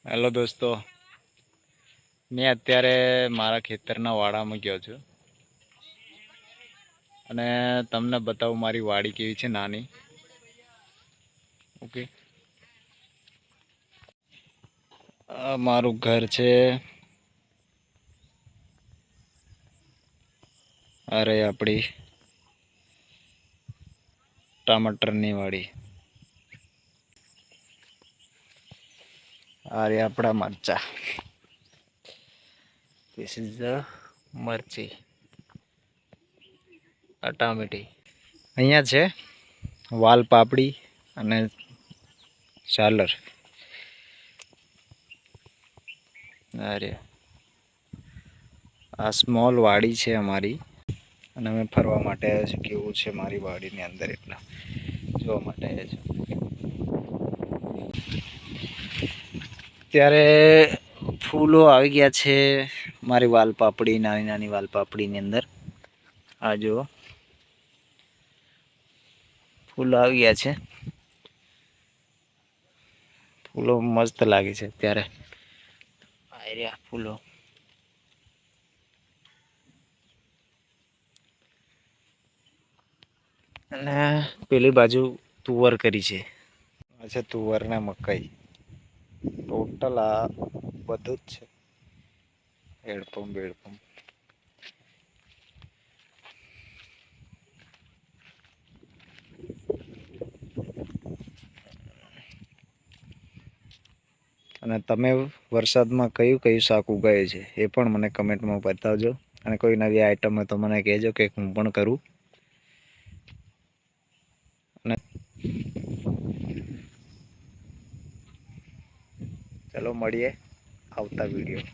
Hello દોસ્તો, મેં અત્યારે મારા ખેતરના વાડામાં ગયો છું અને તમને બતાવું મારી વાડી કેવી છે, નાની. ઓકે, આ મારું ઘર છે. અરે આપણી ટમાટરની વાડી. અરે આપણા મરચા. This is the મરચી, આ ટામેટી. અહીંયા છે વાલ પાપડી અને સાલર. અરે આ સ્મોલ વાડી છે અમારી, અને અમે ફરવા માટે આવ્યા છીએ. કેવું છે મારી વાડીની અંદર એટલા જોવા માટે આવ્યા છે. ત્યારે ફૂલો આવી ગયા છે મારી વાલપાપડી, નાની નાની વાલપાપડીની અંદર. આ જુઓ, ફૂલો આવી ગયા છે. ફૂલો મસ્ત લાગે છે અત્યારે. આ રહ્યા ફૂલો. અને પેલી બાજુ તુવર કરી છે. અચ્છા, તુવર ને મકાઈ ટોટલ આ બધું જ છે. હેડપંપ બેડપંપ. અને તમે વરસાદમાં કયું કયું શાક ઉગાય છે એ પણ મને કમેન્ટમાં બતાવજો. અને કોઈ નવી આઈટમ હોય તો મને કહેજો કે હું પણ કરું. અને ચલો મળીએ આવતા વિડીયો.